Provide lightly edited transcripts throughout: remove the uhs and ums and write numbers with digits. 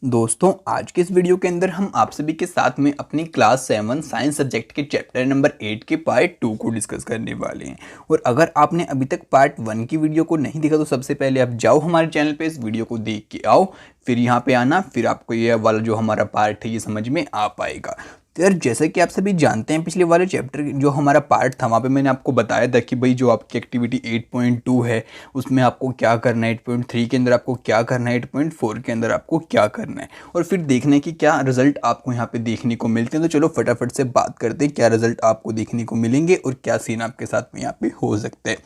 दोस्तों आज के इस वीडियो के अंदर हम आप सभी के साथ में अपनी क्लास 7 साइंस सब्जेक्ट के चैप्टर नंबर 8 के पार्ट 2 को डिस्कस करने वाले हैं। और अगर आपने अभी तक पार्ट 1 की वीडियो को नहीं देखा तो सबसे पहले आप जाओ हमारे चैनल पे, इस वीडियो को देख के आओ, फिर यहाँ पे आना, फिर आपको ये वाला जो हमारा पार्ट है ये समझ में आ पाएगा। तो यार जैसे कि आप सभी जानते हैं, पिछले वाले चैप्टर जो हमारा पार्ट था वहाँ पे मैंने आपको बताया था कि भाई जो आपकी एक्टिविटी 8.2 है उसमें आपको क्या करना है, 8.3 के अंदर आपको क्या करना है, 8.4 के अंदर आपको क्या करना है, और फिर देखने की क्या रिजल्ट आपको यहाँ पे देखने को मिलते हैं। तो चलो फटाफट से बात करते हैं क्या रिजल्ट आपको देखने को मिलेंगे और क्या सीन आपके साथ में यहाँ पे हो सकते हैं।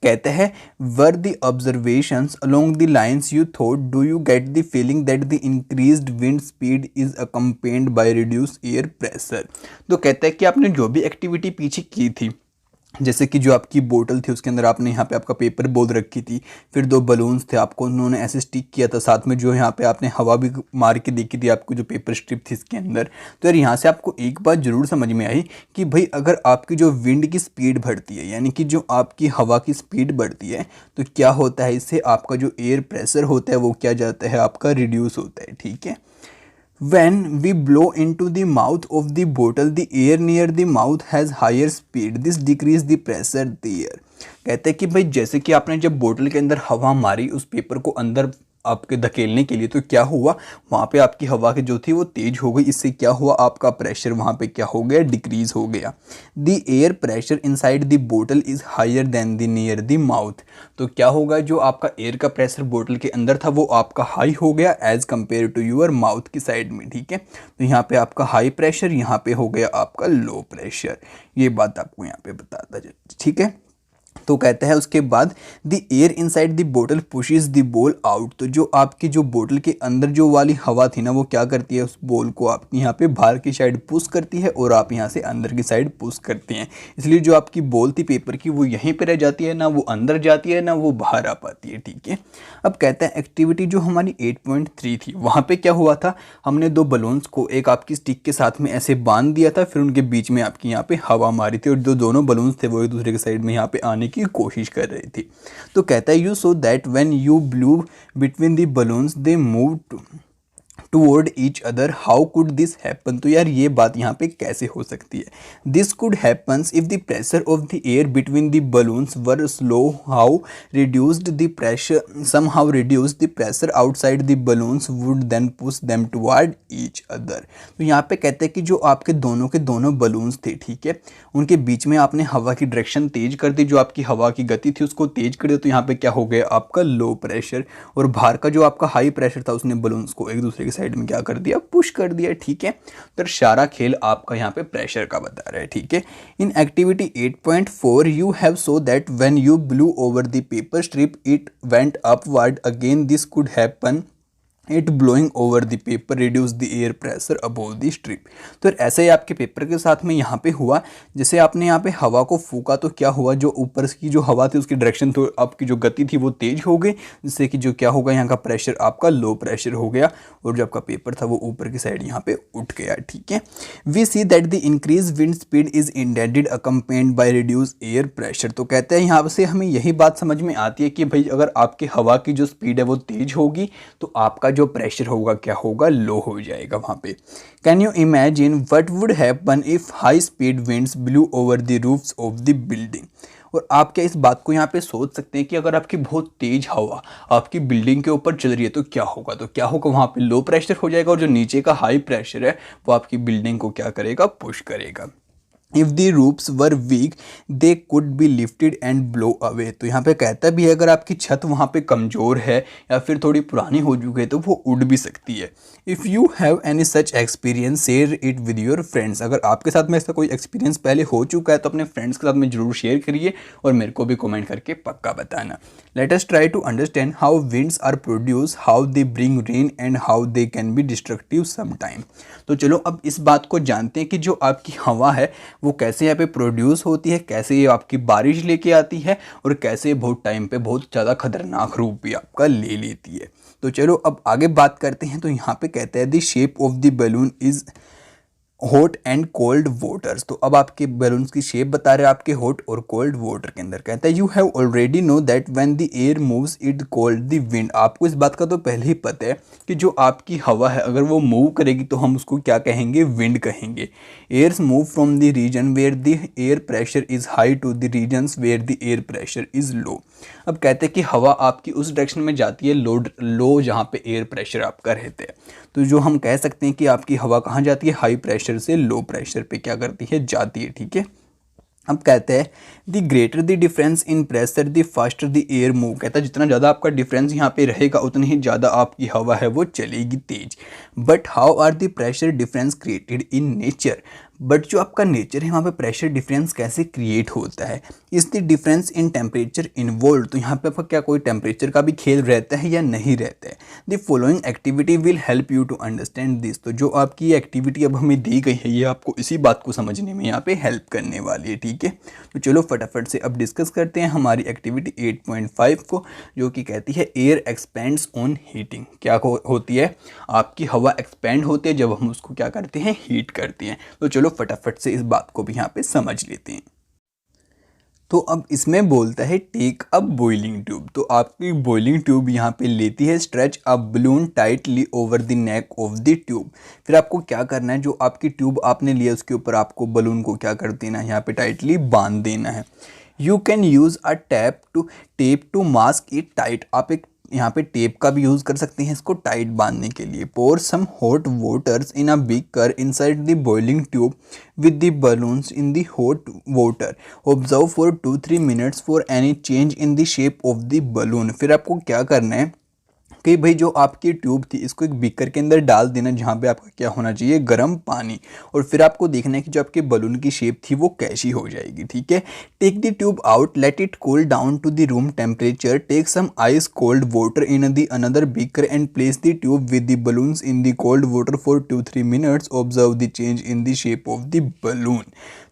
कहते हैं were the observations along the lines you thought do you get the feeling that the increased wind speed is accompanied by reduce air pressure. तो कहता है कि आपने जो भी एक्टिविटी पीछे की थी, जैसे कि जो आपकी बोतल थी उसके अंदर आपने यहाँ पे आपका पेपर बोल रखी थी, फिर 2 बलून्स थे, आपको उन्होंने ऐसे स्टिक किया था, साथ में जो यहाँ पे आपने हवा भी मार के देखी थी आपको जो पेपर स्ट्रिप थी इसके अंदर। तो यार यहाँ से आपको एक बात ज़रूर समझ में आई कि भाई अगर आपकी जो विंड की स्पीड बढ़ती है, यानी कि जो आपकी हवा की स्पीड बढ़ती है, तो क्या होता है, इससे आपका जो एयर प्रेशर होता है वो क्या जाता है, आपका रिड्यूस होता है। ठीक है। When we blow into the mouth of the bottle, the air near the mouth has higher speed. This decrease the pressure there. कहते हैं कि भाई जैसे कि आपने जब बोतल के अंदर हवा मारी उस पेपर को अंदर आपके धकेलने के लिए, तो क्या हुआ, वहाँ पे आपकी हवा की जो थी वो तेज हो गई। इससे क्या हुआ, आपका प्रेशर वहाँ पे क्या हो गया, डिक्रीज हो गया। The air pressure inside the बोतल is higher than the near the mouth. तो क्या होगा, जो आपका एयर का प्रेशर बोतल के अंदर था वो आपका हाई हो गया as compare to your mouth की साइड में। ठीक है। तो यहाँ पे आपका हाई प्रेशर, यहाँ पे हो गया आपका लो प्रेशर। ये बात आपको यहाँ पे बताता है। ठीक है। तो कहता है उसके बाद द एयर इनसाइड द बोतल पुशेस द बॉल आउट। तो जो आपकी जो बोतल के अंदर जो वाली हवा थी ना वो क्या करती है, उस बॉल को आपकी यहाँ पे बाहर की साइड पुश करती है और आप यहाँ से अंदर की साइड पुश करते हैं। इसलिए जो आपकी बॉल थी पेपर की वो यहीं पे रह जाती है, ना वो अंदर जाती है ना वो बाहर आ पाती है। ठीक है। अब कहता है एक्टिविटी जो हमारी 8.3 थी वहाँ पे क्या हुआ था, हमने 2 बलून्स को एक आपकी स्टिक के साथ में ऐसे बांध दिया था, फिर उनके बीच में आपकी यहाँ पे हवा मारी थी और जो दोनों बलून्स थे वो एक दूसरे के साइड में यहाँ पे आने की कोशिश कर रही थी। तो कहता है you so that when you blue between the balloons they move toward each other, how could this happen. तो यार ये बात यहाँ पे कैसे हो सकती है, this could happens if the pressure of the air between the balloons were slow how reduced the pressure somehow reduced the pressure outside the balloons would then push them toward each other. तो यहाँ पे कहते हैं कि जो आपके दोनों के दोनों बलून्स थे, ठीक है, उनके बीच में आपने हवा की डायरेक्शन तेज कर दी, जो आपकी हवा की गति थी उसको तेज कर दिया। तो यहाँ पे क्या हो गया, आपका लो प्रेशर, और बाहर का जो आपका हाई प्रेशर था उसने बलून्स को एक दूसरे की साइड में क्या कर दिया, पुश कर दिया। ठीक है। तो सारा खेल आपका यहाँ पे प्रेशर का बता रहा है। ठीक है। In activity 8.4 you have so that when you blue over the paper strip it went upward again, this could happen it blowing over the paper reduce the air pressure above the strip. तो ऐसे ही आपके paper के साथ में यहाँ पे हुआ, जैसे आपने यहाँ पे हवा को फूका तो क्या हुआ, जो ऊपर की जो हवा थी उसकी डायरेक्शन तो आपकी जो गति थी वो तेज हो गई, जिससे कि जो क्या होगा, यहाँ का प्रेशर आपका लो प्रेशर हो गया और जो आपका पेपर था वो ऊपर की साइड यहाँ पे उठ गया। ठीक है। We see that the increase wind speed is indeed accompanied by reduce air pressure. तो कहते हैं यहाँ से हमें यही बात समझ में आती है कि भाई अगर आपकी हवा की जो स्पीड है वो तेज होगी तो आपका जो प्रेशर होगा क्या होगा, लो हो जाएगा वहाँ पे। Can you imagine what would happen if high speed winds blue over the roofs of the building. और आप क्या इस बात को यहाँ पे सोच सकते हैं कि अगर आपकी बहुत तेज हवा आपकी बिल्डिंग के ऊपर चल रही है तो क्या होगा, तो क्या होगा, वहाँ पे लो प्रेशर हो जाएगा और जो नीचे का हाई प्रेशर है वो आपकी बिल्डिंग को क्या करेगा, पुश करेगा। If the roofs were weak they could be lifted and blow away. तो यहाँ पे कहता भी है अगर आपकी छत वहाँ पे कमज़ोर है या फिर थोड़ी पुरानी हो चुकी है तो वो उड़ भी सकती है। If you have any such experience share it with your friends. अगर आपके साथ में ऐसा कोई एक्सपीरियंस पहले हो चुका है तो अपने फ्रेंड्स के साथ में ज़रूर शेयर करिए और मेरे को भी कमेंट करके पक्का बताना। Let us try to understand how winds are produce, how they bring rain and how they can be destructive some time. तो चलो अब इस बात को जानते हैं कि जो आपकी हवा है वो कैसे यहाँ पे प्रोड्यूस होती है, कैसे ये आपकी बारिश लेके आती है और कैसे ये बहुत टाइम पे बहुत ज़्यादा खतरनाक रूप भी आपका ले लेती है। तो चलो अब आगे बात करते हैं। तो यहाँ पे कहते हैं the shape of the balloon is hot and cold waters. तो अब आपके बैलून्स की शेप बता रहे हैं आपके हॉट और कोल्ड वाटर के अंदर। कहता है you have already know that when the air moves it called the wind. आपको इस बात का तो पहले ही पता है कि जो आपकी हवा है अगर वो मूव करेगी तो हम उसको क्या कहेंगे, विंड कहेंगे। Airs move from the region where the air pressure is high to the regions where the air pressure is low. अब कहते हैं कि हवा आपकी उस डायरेक्शन में जाती है लो जहाँ पे एयर प्रेशर आपका रहता है। तो जो हम कह सकते हैं कि आपकी हवा कहाँ जाती है, हाई प्रेशर से लो प्रेशर पे क्या करती है, जाती है। ठीक है। अब कहते हैं the greater the difference in pressure the faster the air move. कहता है जितना ज़्यादा आपका डिफरेंस यहाँ पे रहेगा उतनी ही ज़्यादा आपकी हवा है वो चलेगी तेज। But how are the pressure difference created in nature. But जो आपका नेचर है वहाँ पे प्रेशर डिफरेंस कैसे क्रिएट होता है। Is the difference in temperature involve. तो यहाँ पे आपका क्या कोई टेम्परेचर का भी खेल रहता है या नहीं रहता है। The following activity will help you to understand this. तो जो आपकी एक्टिविटी अब हमें दी गई है ये आपको इसी बात को समझने में यहाँ पे हेल्प करने वाली है। ठीक है। तो चलो फटाफट से अब डिस्कस करते हैं हमारी एक्टिविटी 8.5 को, जो कि कहती है एयर एक्सपेंड्स ऑन हीटिंग। क्या होती है, आपकी हवा एक्सपेंड होती है जब हम उसको क्या करते हैं, हीट करते हैं। तो चलो फटाफट से इस बात को भी यहाँ पे समझ लेते हैं। तो अब इसमें बोलता है टेक अ बॉइलिंग ट्यूब। तो आपकी बॉइलिंग ट्यूब यहाँ पे लेती है stretch a balloon tightly over the neck of the tube. फिर आपको क्या करना है, जो आपकी ट्यूब आपने लिया उसके ऊपर आपको बलून को क्या कर देना है, यहाँ पे टाइटली बांध देना है। You can use a tape to mask it tight. आप एक यहाँ पे टेप का भी यूज़ कर सकते हैं इसको टाइट बांधने के लिए। Pour some hot waters in a beaker inside the boiling tube with the balloons in the hot water. Observe for 2-3 minutes for any change in the shape of the balloon. फिर आपको क्या करना है कि भाई जो आपकी ट्यूब थी इसको एक बीकर के अंदर डाल देना जहाँ पे आपका क्या होना चाहिए, गर्म पानी। और फिर आपको देखना है कि जो आपके बलून की शेप थी वो कैसी हो जाएगी। ठीक है। Take the tube out, let it cool down to the room temperature, take some ice cold water in the another beaker and place the tube with the balloons in the cold water for 2-3 minutes, observe the change in the shape of the balloon.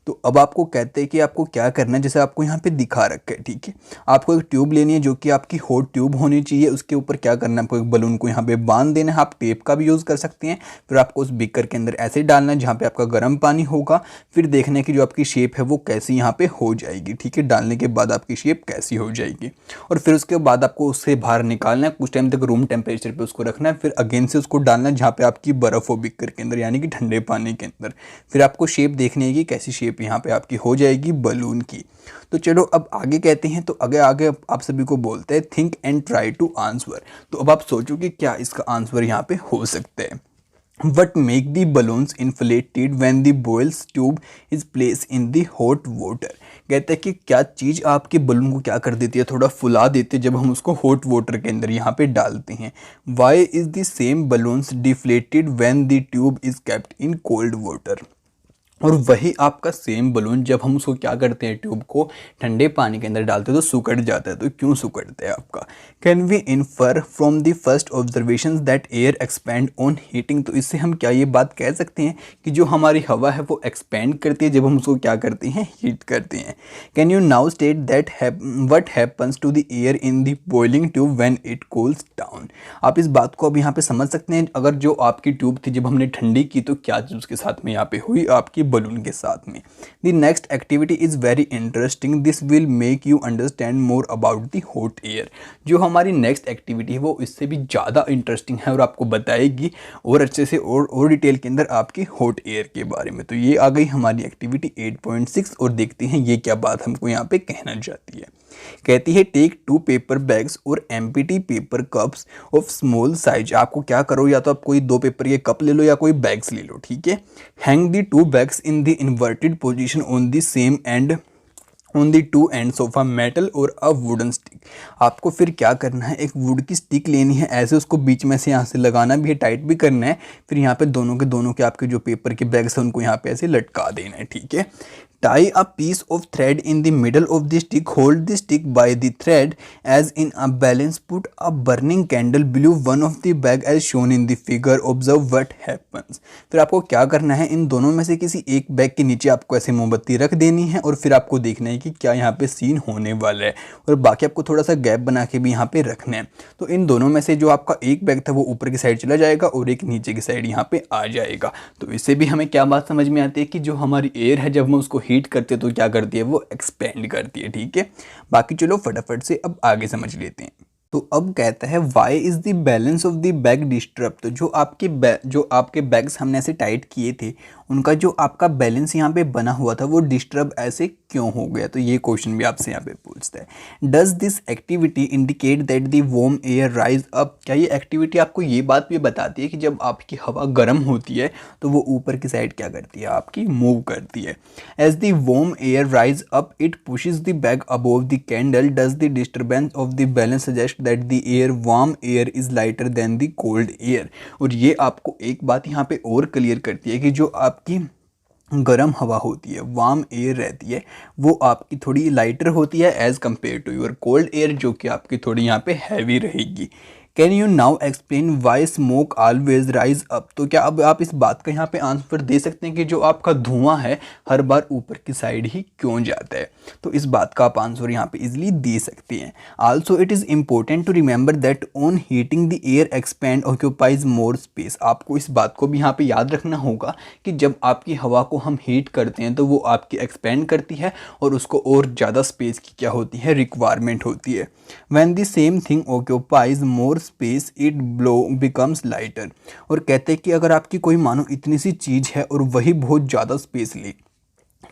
तो अब आपको कहते हैं कि आपको क्या करना है, जैसे आपको यहाँ पे दिखा रखा है। ठीक है। आपको एक ट्यूब लेनी है जो कि आपकी हॉट ट्यूब होनी चाहिए। उसके ऊपर क्या करना है, आपको एक बलून को यहाँ पे बांध देना है। आप टेप का भी यूज़ कर सकते हैं। फिर आपको उस बीकर के अंदर ऐसे डालना है जहाँ पे आपका गर्म पानी होगा। फिर देखना है कि जो आपकी शेप है वो कैसी यहाँ पे हो जाएगी। ठीक है। डालने के बाद आपकी शेप कैसी हो जाएगी और फिर उसके बाद आपको उससे बाहर निकालना है, कुछ टाइम तक रूम टेम्परेचर पर उसको रखना है। फिर अगेन से उसको डालना है जहाँ पे आपकी बर्फ़ हो बीकर के अंदर, यानी कि ठंडे पानी के अंदर। फिर आपको शेप देखनी है कि कैसी शेप यहाँ पे आपकी हो जाएगी बलून की। तो चलो अब आगे कहते हैं। तो आगे आप सभी को बोलते हैं think and try to answer. तो अब आप सोचो कि क्या इसका आंसर यहाँ पे हो सकता है। What make the balloons inflated when the boils tube is placed in the hot water। कहते हैं कि क्या चीज़ आपके बलून को क्या कर देती है, थोड़ा फुला देती है जब हम उसको हॉट वाटर के अंदर यहाँ पे डालते हैं। Why is the same balloons deflated when the tube is kept in cold water। और वही आपका सेम बलून जब हम उसको क्या करते हैं, ट्यूब को ठंडे पानी के अंदर डालते हैं तो सुकड़ जाता है। तो क्यों सुकड़ता है आपका। Can we infer from the first observation that air expand on heating. तो इससे हम क्या ये बात कह सकते हैं कि जो हमारी हवा है वो एक्सपैंड करती है जब हम उसको क्या करते हैं, हीट करते हैं। Can you now state that what happens to the air in the boiling tube when it cools down. आप इस बात को अब यहाँ पे समझ सकते हैं। अगर जो आपकी ट्यूब थी जब हमने ठंडी की तो क्या चीज़ उसके साथ में यहाँ पे हुई, आपकी बलून के साथ में। The next activity is very interesting, this will make you understand more about the hot air. जो हमारी नेक्स्ट एक्टिविटी है वो इससे भी ज़्यादा इंटरेस्टिंग है और आपको बताएगी और अच्छे से और डिटेल के अंदर आपकी हॉट एयर के बारे में। तो ये आ गई हमारी एक्टिविटी 8.6 और देखते हैं ये क्या बात हमको यहाँ पे कहना चाहती है। कहती है टेक 2 पेपर बैग्स और empty paper cups of small size. आपको क्या करो, या तो आप कोई 2 पेपर के कप ले लो या कोई बैग्स ले लो। ठीक है। Hang the 2 bags in the inverted position on the same and on the 2 ends of a metal और अ वुडन स्टिक। आपको फिर क्या करना है, एक वुड की स्टिक लेनी है, ऐसे उसको बीच में से यहाँ से लगाना भी है, टाइट भी करना है। फिर यहाँ पे दोनों के आपके जो पेपर के बैग्स हैं उनको यहाँ पे ऐसे लटका देना है। ठीक है। Tie a piece of thread in the middle of the stick. Hold the stick by the thread as in a balance. Put a burning candle below one of the bag as shown in the figure. Observe what happens. फिर आपको क्या करना है, इन दोनों में से किसी एक बैग के नीचे आपको ऐसे मोमबत्ती रख देनी है और फिर आपको देखना है कि क्या यहाँ पे सीन होने वाला है, और बाकी आपको थोड़ा सा गैप बना के भी यहाँ पे रखना है। तो इन दोनों में से जो आपका एक बैग था वो ऊपर की साइड चला जाएगा और एक नीचे की साइड यहाँ पे आ जाएगा। तो इससे भी हमें क्या बात समझ में आती है कि जो हमारी एयर है जब हम उसको हीट करते हैं तो क्या करती है, वो एक्सपेंड करती है। ठीक है, बाकी चलो फटाफट से अब आगे समझ लेते हैं। तो अब कहता है why is the balance of the bag disturb. तो जो आपके बैग्स हमने ऐसे टाइट किए थे उनका जो आपका बैलेंस यहाँ पे बना हुआ था वो डिस्टर्ब ऐसे क्यों हो गया, तो ये क्वेश्चन भी आपसे यहाँ पे पूछता है। Does this activity indicate that the warm air rise up. क्या ये एक्टिविटी आपको ये बात भी बताती है कि जब आपकी हवा गर्म होती है तो वो ऊपर की साइड क्या करती है, आपकी मूव करती है। As the warm air rise up it pushes the bag above the candle. Does the disturbance of the balance suggest that the air warm air is lighter than the cold air. और ये आपको एक बात यहाँ पे और clear करती है कि जो आपकी गर्म हवा होती है, वार्म एयर रहती है, वो आपकी थोड़ी लाइटर होती है as compare to your cold air जो कि आपकी थोड़ी यहाँ पे हैवी रहेगी। Can you now explain why smoke always rise up. तो क्या अब आप इस बात का यहाँ पे आंसर दे सकते हैं कि जो आपका धुआं है हर बार ऊपर की साइड ही क्यों जाता है, तो इस बात का आप आंसर यहाँ पे इजीली दे सकते हैं। Also it is important to remember that on heating the air expand occupies more space. आपको इस बात को भी यहाँ पे याद रखना होगा कि जब आपकी हवा को हम हीट करते हैं तो वो आपकी एक्सपेंड करती है और उसको और ज़्यादा स्पेस की क्या होती है, रिक्वायरमेंट होती है। When the same thing occupies more space it blow becomes lighter. और कहते हैं कि अगर आपकी कोई मानो इतनी सी चीज़ है और वही बहुत ज़्यादा स्पेस ले,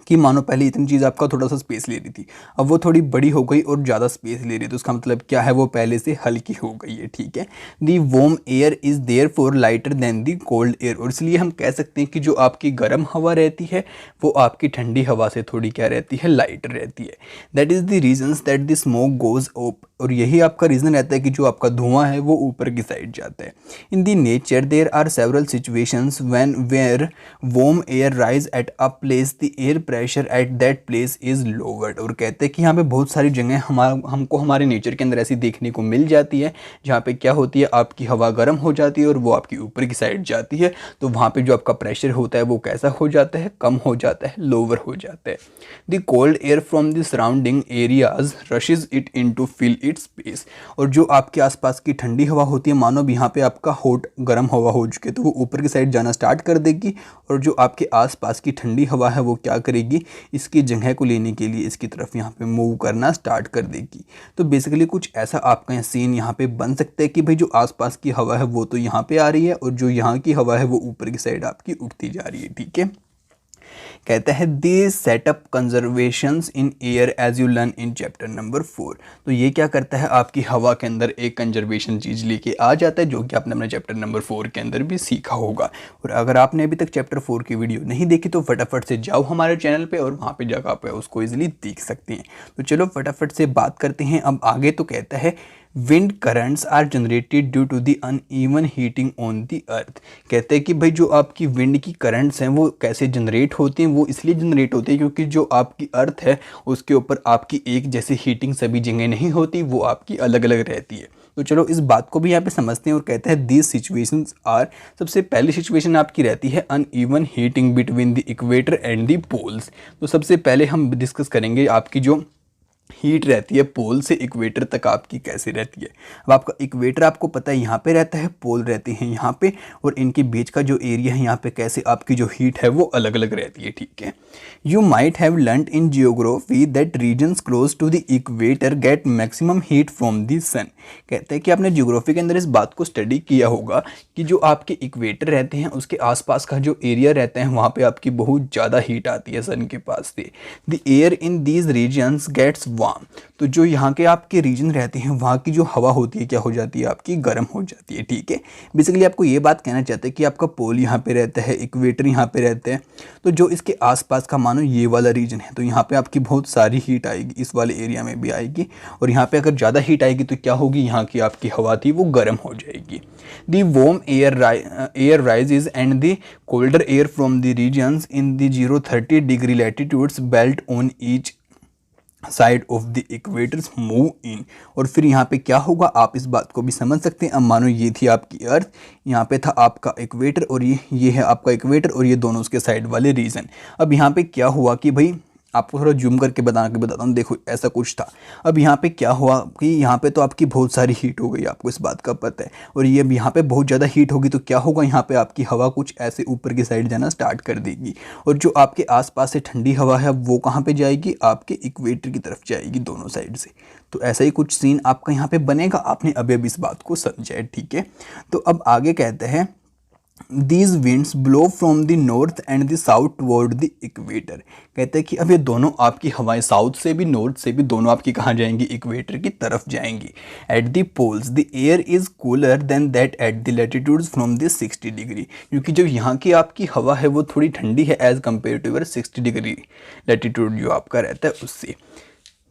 कि मानो पहले इतनी चीज़ आपका थोड़ा सा स्पेस ले रही थी, अब वो थोड़ी बड़ी हो गई और ज़्यादा स्पेस ले रही है, तो उसका मतलब क्या है, वो पहले से हल्की हो गई है। ठीक है, the warm air is therefore lighter than the cold air. और इसलिए हम कह सकते हैं कि जो आपकी गर्म हवा रहती है वो आपकी ठंडी हवा से थोड़ी क्या रहती है, लाइटर रहती है। That is the reasons that the smoke goes up. और यही आपका रीज़न रहता है कि जो आपका धुआं है वो ऊपर की साइड जाता है। In the nature there are several situations when where warm air rise at a place the air pressure at that place is lowered. और कहते हैं कि यहाँ पे बहुत सारी जगह हमको हमारे नेचर के अंदर ऐसी देखने को मिल जाती है जहाँ पे क्या होती है, आपकी हवा गर्म हो जाती है और वो आपकी ऊपर की साइड जाती है, तो वहाँ पे जो आपका प्रेशर होता है वो कैसा हो जाता है, कम हो जाता है, लोअर हो जाता है। The cold air from the surrounding areas rushes it in to fill it space. और जो आपके आसपास की ठंडी हवा होती है, मानो भी यहाँ पे आपका हॉट गर्म हवा हो चुके तो वो ऊपर की साइड जाना स्टार्ट कर देगी, और जो आपके आसपास की ठंडी हवा है वो क्या करेगी, इसकी जगह को लेने के लिए इसकी तरफ यहाँ पे मूव करना स्टार्ट कर देगी। तो बेसिकली कुछ ऐसा आपका सीन यहाँ पे बन सकता है कि भाई जो आसपास की हवा है वो तो यहाँ पे आ रही है और जो यहाँ की हवा है वो ऊपर की साइड आपकी उठती जा रही है। ठीक है, कहता है they set up conservations in air as you learn in chapter number 4। तो ये क्या करता है, आपकी हवा के अंदर एक कंजर्वेशन चीज़ लेके आ जाता है जो कि आपने अपने चैप्टर नंबर 4 के अंदर भी सीखा होगा। और अगर आपने अभी तक चैप्टर 4 की वीडियो नहीं देखी तो फटाफट से जाओ हमारे चैनल पे और वहाँ पे जाकर आप उसको ईजिली देख सकते हैं। तो चलो फटाफट से बात करते हैं अब आगे। तो कहता है wind currents are generated due to the uneven heating on the earth. कहते हैं कि भाई जो आपकी विंड की करंट्स हैं वो कैसे जनरेट होती हैं, वो इसलिए जनरेट होती है क्योंकि जो आपकी अर्थ है उसके ऊपर आपकी एक जैसी हीटिंग सभी जगह नहीं होती, वो आपकी अलग अलग रहती है। तो चलो इस बात को भी यहाँ पे समझते हैं। और कहते हैं दीज सिचुएशंस आर, सबसे पहली सिचुएशन आपकी रहती है uneven heating between the equator and the poles. तो सबसे पहले हम डिस्कस करेंगे आपकी जो हीट रहती है पोल से इक्वेटर तक आपकी कैसे रहती है। अब आपका इक्वेटर आपको पता है यहाँ पे रहता है, पोल रहते हैं यहाँ पे, और इनके बीच का जो एरिया है यहाँ पे कैसे आपकी जो हीट है वो अलग अलग रहती है। ठीक है, you might have learned in geography that regions close to the equator get maximum heat from the sun. कहते हैं कि आपने जियोग्राफी के अंदर इस बात को स्टडी किया होगा कि जो आपके इक्वेटर रहते हैं उसके आसपास का जो एरिया रहता है वहाँ पे आपकी बहुत ज़्यादा हीट आती है सन के पास से। The air in these regions gets warm. तो जो यहाँ के आपके रीजन रहते हैं वहाँ की जो हवा होती है क्या हो जाती है, आपकी गर्म हो जाती है। ठीक है, बेसिकली आपको ये बात कहना चाहते हैं कि आपका पोल यहाँ पे रहता है, इक्वेटर यहाँ पे रहता है, तो जो इसके आसपास का मानो ये वाला रीजन है, तो यहाँ पे आपकी बहुत सारी हीट आएगी, इस वाले एरिया में भी आएगी, और यहाँ पे अगर ज़्यादा हीट आएगी तो क्या होगी, यहाँ की आपकी हवा थी वो गर्म हो जाएगी। The warm air rises and the colder air from the regions in the 0-30 degree latitudes belt on each side of the equators move in. और फिर यहाँ पे क्या होगा, आप इस बात को भी समझ सकते हैं। अब मानो ये थी आपकी अर्थ, यहाँ पे था आपका इक्वेटर, और ये है आपका इक्वेटर, और ये दोनों उसके साइड वाले रीजन। अब यहाँ पे क्या हुआ कि भाई आपको थोड़ा जूम करके बताता हूँ। देखो ऐसा कुछ था। अब यहाँ पे क्या हुआ कि यहाँ पे तो आपकी बहुत सारी हीट हो गई, आपको इस बात का पता है, और ये अब यहाँ पे बहुत ज़्यादा हीट होगी तो क्या होगा, यहाँ पे आपकी हवा कुछ ऐसे ऊपर की साइड जाना स्टार्ट कर देगी, और जो आपके आसपास से ठंडी हवा है वो कहाँ पे जाएगी, आपके इक्वेटर की तरफ जाएगी दोनों साइड से। तो ऐसा ही कुछ सीन आपका यहाँ पे बनेगा। आपने अभी इस बात को समझा है। ठीक है, तो अब आगे कहते हैं These winds blow from the north and the south toward the equator। कहते हैं कि अब ये दोनों आपकी हवाएं साउथ से भी नॉर्थ से भी दोनों आपकी कहाँ जाएंगी, इक्वेटर की तरफ जाएंगी। At the poles the air is cooler than that at the latitudes from the 60 degree. क्योंकि जो यहाँ की आपकी हवा है वो थोड़ी ठंडी है as compare to your 60 degree latitude जो आपका रहता है उससे।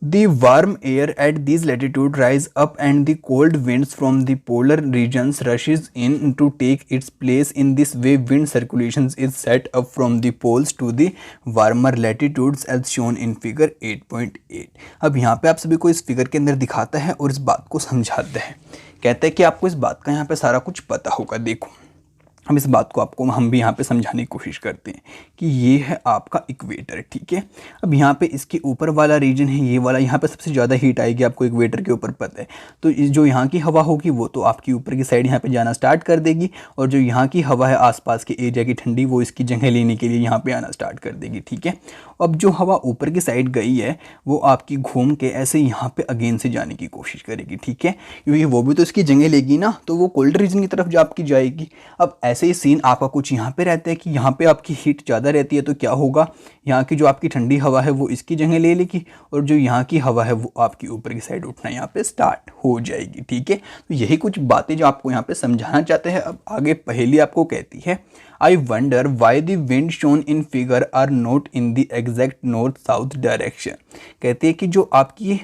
The warm air at these latitude rise up and the cold winds from the polar regions rushes in to take its place. In this way wind circulation is set up from the poles to the warmer latitudes as shown in figure 8.8। अब यहाँ पे आप सभी को इस figure के अंदर दिखाता है और इस बात को समझाता है। कहता है कि आपको इस बात का यहाँ पे सारा कुछ पता होगा। देखो हम इस बात को आपको हम भी यहाँ पे समझाने की कोशिश करते हैं कि ये है आपका इक्वेटर। ठीक है, अब यहाँ पे इसके ऊपर वाला रीजन है ये वाला, यहाँ पे सबसे ज़्यादा हीट आएगी, आपको इक्वेटर के ऊपर पता है। तो जो यहाँ की हवा होगी वो तो आपकी ऊपर की साइड यहाँ पे जाना स्टार्ट कर देगी, और जो यहाँ की हवा है आसपास के एरिया की ठंडी वो इसकी जगह लेने के लिए यहाँ पे आना स्टार्ट कर देगी। ठीक है, अब जो हवा ऊपर की साइड गई है वो आपकी घूम के ऐसे यहाँ पे अगेन से जाने की कोशिश करेगी। ठीक है, क्योंकि वो भी तो इसकी जगह लेगी ना, तो वो कोल्ड रीजन की तरफ जो आपकी जाएगी। अब ऐसे ही सीन आपका कुछ यहाँ पे रहता है कि यहाँ पे आपकी हीट ज़्यादा रहती है, तो क्या होगा, यहाँ की जो आपकी ठंडी हवा है वो इसकी जगह ले लेगी, और जो यहाँ की हवा है वो आपकी ऊपर की साइड उठना यहाँ पे स्टार्ट हो जाएगी। ठीक है, तो यही कुछ बातें जो आपको यहाँ पे समझाना चाहते हैं। अब आगे पहेली आपको कहती है, I wonder why the wind shown in figure are not in the exact north south direction। कहते हैं कि जो आपकी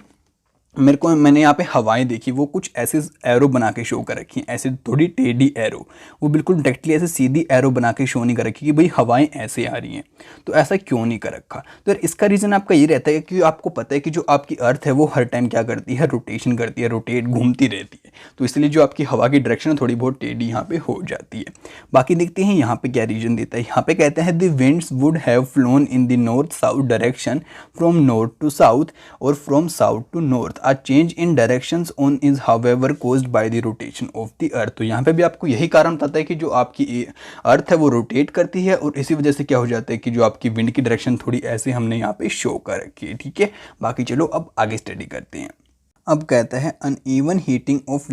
मैंने यहाँ पे हवाएं देखी वो कुछ ऐसे एरो बना के शो कर रखी हैं, ऐसे थोड़ी टेढ़ी एरो, वो बिल्कुल डायरेक्टली ऐसे सीधी एरो बना के शो नहीं कर रखी कि भाई हवाएं ऐसे आ रही हैं। तो ऐसा क्यों नहीं कर रखा, तो इसका रीज़न आपका ये रहता है कि आपको पता है कि जो आपकी अर्थ है वो हर टाइम क्या करती है, रोटेशन करती है, रोटेट घूमती रहती है, तो इसलिए जो आपकी हवा की डायरेक्शन है थोड़ी बहुत टेढ़ी यहाँ पे हो जाती है। बाकी देखते हैं यहाँ पे क्या रीजन देता है। यहाँ पे कहते हैं the winds would have flown in the north south direction from north to south और from south to north. A change in directions on is however caused by the rotation of the earth। तो यहाँ पे भी आपको यही कारण बताता है कि जो आपकी अर्थ है वो रोटेट करती है, और इसी वजह से क्या हो जाता है कि जो आपकी विंड की डायरेक्शन थोड़ी ऐसे हमने यहाँ पे शो कर रखी है। ठीक है, बाकी चलो अब आगे स्टडी करते हैं। अब कहता है uneven heating of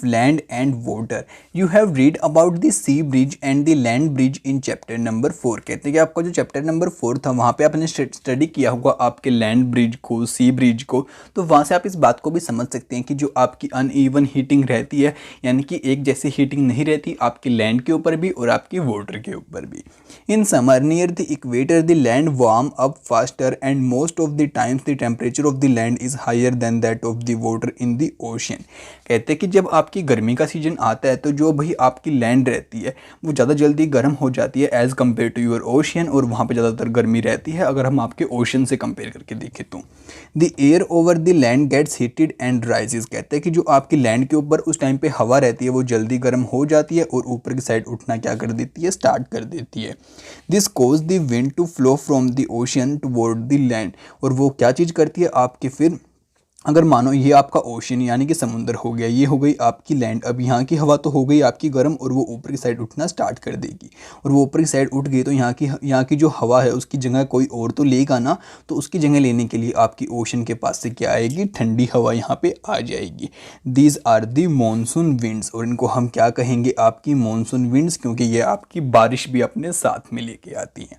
land and water. You have read about the sea bridge and the land bridge in chapter number 4। कहते हैं कि आपका जो चैप्टर नंबर 4 था वहाँ पे आपने स्टडी किया होगा आपके लैंड ब्रिज को, सी ब्रिज को, तो वहाँ से आप इस बात को भी समझ सकते हैं कि जो आपकी अनइवन हीटिंग रहती है, यानी कि एक जैसी हीटिंग नहीं रहती आपके लैंड के ऊपर भी और आपकी वाटर के ऊपर भी। In summer near the equator the land warm up faster and most of the times the temperature of the land is higher than that of the water in the ocean. कहते हैं कि जब आपकी गर्मी का सीजन आता है तो जो भाई आपकी लैंड रहती है वो ज़्यादा जल्दी गर्म हो जाती है as compare to your ocean, और वहाँ पे ज़्यादातर गर्मी रहती है अगर हम आपके ओशन से कंपेयर करके देखें तो। The air over the land gets heated and rises. कहते हैं कि जो आपकी लैंड के ऊपर उस टाइम पे हवा रहती है वो जल्दी गर्म हो जाती है और ऊपर की साइड उठना क्या कर देती है, स्टार्ट कर देती है। This cause the wind to flow from the ocean toward the land. और वो क्या चीज़ करती है, आपके फिर अगर मानो ये आपका ओशन यानी कि समुंदर हो गया, ये हो गई आपकी लैंड। अब यहाँ की हवा तो हो गई आपकी गर्म और वो ऊपर की साइड उठना स्टार्ट कर देगी, और वो ऊपर की साइड उठ गई तो यहाँ की जो हवा है उसकी जगह कोई और तो लेगा ना, तो उसकी जगह लेने के लिए आपकी ओशन के पास से क्या आएगी, ठंडी हवा यहाँ पे आ जाएगी। These are the monsoon winds, और इनको हम क्या कहेंगे, आपकी मानसून विंड्स, क्योंकि ये आपकी बारिश भी अपने साथ में लेके आती हैं।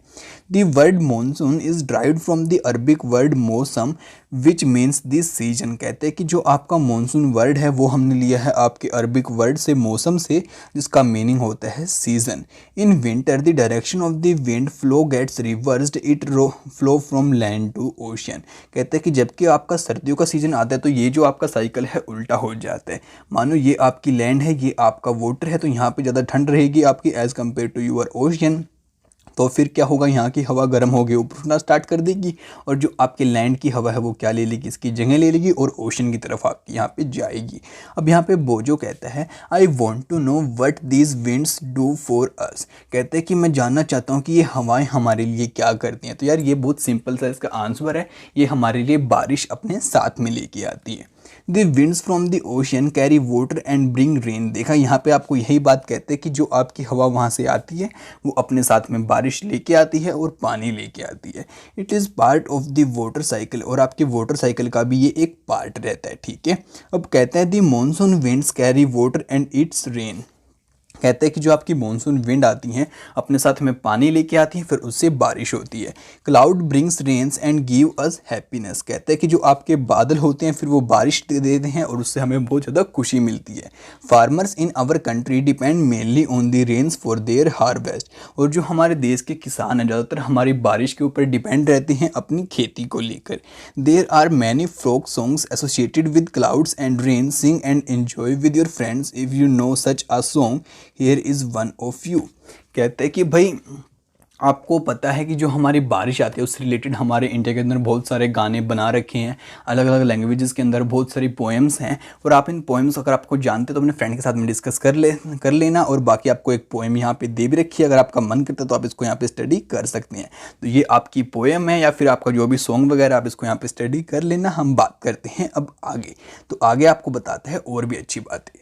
The word monsoon is derived from the Arabic word मौसम विच मीन्स दिस सीजन। कहते हैं कि जो आपका मानसून वर्ड है वो हमने लिया है आपके अरबिक वर्ड से, मौसम से, जिसका मीनिंग होता है season. In winter the direction of the wind flow gets reversed, it flow from land to ocean. कहते हैं कि जबकि आपका सर्दियों का सीजन आता है तो ये जो आपका साइकिल है उल्टा हो जाता है। मानो ये आपकी लैंड है, ये आपका वाटर है, तो यहाँ पे ज़्यादा ठंड रहेगी आपकी as compare to your ocean. तो फिर क्या होगा, यहाँ की हवा गर्म होगी, ऊपर उठना स्टार्ट कर देगी, और जो आपके लैंड की हवा है वो क्या ले लेगी, इसकी जगह ले लेगी और ओशन की तरफ आपकी यहाँ पे जाएगी। अब यहाँ पे बोजो कहता है I want to know what these winds do for us. कहते हैं कि मैं जानना चाहता हूँ कि ये हवाएं हमारे लिए क्या करती हैं। तो यार ये बहुत सिंपल सा इसका आंसर है, ये हमारे लिए बारिश अपने साथ में लेके आती है। The winds from the ocean carry water and bring rain. देखा यहाँ पे आपको यही बात कहते हैं कि जो आपकी हवा वहाँ से आती है वो अपने साथ में बारिश लेके आती है और पानी लेके आती है। It is part of the water cycle, और आपके वाटर साइकिल का भी ये एक पार्ट रहता है, ठीक है। अब कहते हैं the monsoon winds carry water and it's rain. कहते हैं कि जो आपकी मानसून विंड आती हैं अपने साथ में पानी लेके आती हैं, फिर उससे बारिश होती है। Cloud brings rains and give us happiness. कहते हैं कि जो आपके बादल होते हैं फिर वो बारिश दे देते हैं और उससे हमें बहुत ज़्यादा खुशी मिलती है। Farmers in our country depend mainly on the rains for their harvest. और जो हमारे देश के किसान हैं ज़्यादातर हमारी बारिश के ऊपर डिपेंड रहते हैं अपनी खेती को लेकर। There are many folk songs associated with clouds and rain, sing and enjoy with your friends if you know such a song, here is one of you. कहते हैं कि भाई आपको पता है कि जो हमारी बारिश आती है उससे रिलेटेड हमारे इंडिया के अंदर बहुत सारे गाने बना रखे हैं, अलग अलग लैंग्वेजेस के अंदर बहुत सारी पोएम्स हैं, और आप इन पोएम्स अगर आपको जानते तो अपने फ्रेंड के साथ में डिस्कस कर लेना। और बाकी आपको एक पोएम यहाँ पे दे भी रखी है, अगर आपका मन करता है तो आप इसको यहाँ पे स्टडी कर सकते हैं। तो ये आपकी पोएम है या फिर आपका जो भी सॉन्ग वगैरह, आप इसको यहाँ पे स्टडी कर लेना। हम बात करते हैं अब आगे, तो आगे आपको बताता है और भी अच्छी बातें।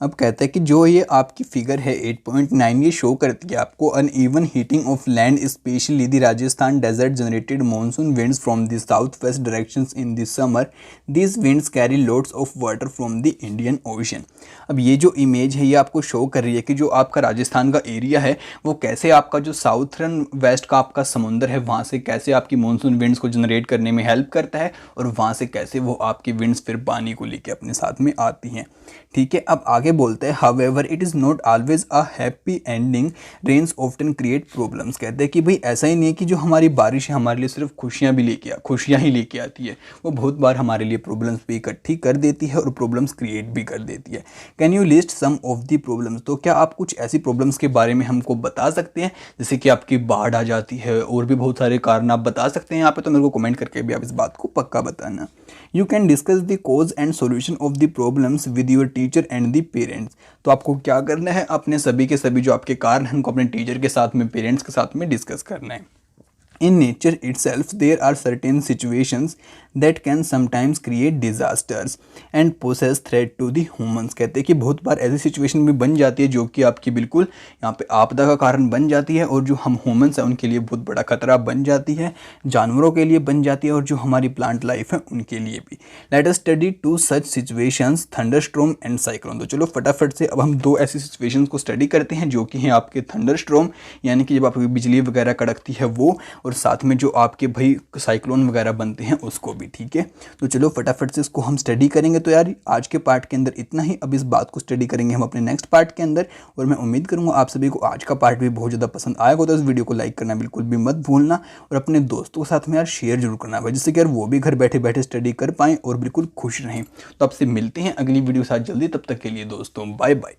अब कहता है कि जो ये आपकी फिगर है 8.9, ये शो करती है आपको uneven heating of land specially the Rajasthan desert generated monsoon winds from the south west directions in the summer. These winds carry loads of water from the Indian ocean. अब ये जो इमेज है ये आपको शो कर रही है कि जो आपका राजस्थान का एरिया है वो कैसे आपका जो साउथर्न वेस्ट का आपका समुंदर है वहाँ से कैसे आपकी मानसून विंड्स को जनरेट करने में हेल्प करता है, और वहाँ से कैसे वो आपकी विंड्स फिर पानी को लेके अपने साथ में आती हैं, ठीक है। अब आगे बोलते हैं however it is not always a happy ending, rains often create problems. कहते हैं कि भाई ऐसा ही नहीं है कि जो हमारी बारिश है हमारे लिए सिर्फ खुशियाँ ही लेके आती है, वो बहुत बार हमारे लिए प्रॉब्लम्स भी इकट्ठी कर देती है और प्रॉब्लम्स क्रिएट भी कर देती है। Can you list some of the problems. तो क्या आप कुछ ऐसी प्रॉब्लम्स के बारे में हमको बता सकते हैं, जैसे कि आपकी बाढ़ आ जाती है, और भी बहुत सारे कारण आप बता सकते हैं यहाँ पे, तो मेरे को कमेंट करके भी आप इस बात को पक्का बताना। You can discuss the cause and solution of the problems with your teacher and the parents. तो आपको क्या करना है, अपने सभी के सभी जो आपके कारण हैं उनको अपने टीचर के साथ में, पेरेंट्स के साथ में डिस्कस करना है। In nature itself, there are certain situations that can sometimes create disasters and poses threat to the humans। कहते हैं कि बहुत बार ऐसी सिचुएशन भी बन जाती है जो कि आपकी बिल्कुल यहाँ पे आपदा का कारण बन जाती है, और जो हम ह्यूमंस हैं उनके लिए बहुत बड़ा खतरा बन जाती है, जानवरों के लिए बन जाती है, और जो हमारी प्लांट लाइफ है उनके लिए भी। Let us study two such situations, thunderstorm and cyclone. तो चलो फटाफट से अब हम दो ऐसी सिचुएशंस को स्टडी करते हैं जो कि हैं आपके थंडरस्टॉर्म, यानी कि जब आपकी बिजली वगैरह कड़कती है वो, और साथ में जो आपके भाई साइक्लोन वगैरह बनते हैं उसको भी, ठीक है। तो चलो फटाफट से इसको हम स्टडी करेंगे। तो यार आज के पार्ट के अंदर इतना ही, अब इस बात को स्टडी करेंगे हम अपने नेक्स्ट पार्ट के अंदर, और मैं उम्मीद करूंगा आप सभी को आज का पार्ट भी बहुत ज़्यादा पसंद आएगा। तो इस वीडियो को लाइक करना बिल्कुल भी मत भूलना, और अपने दोस्तों के साथ में यार शेयर जरूर करना भाई, जिससे कि यार वो भी घर बैठे बैठे स्टडी कर पाएँ और बिल्कुल खुश रहें। तो आपसे मिलते हैं अगली वीडियो के साथ जल्दी, तब तक के लिए दोस्तों बाय बाय।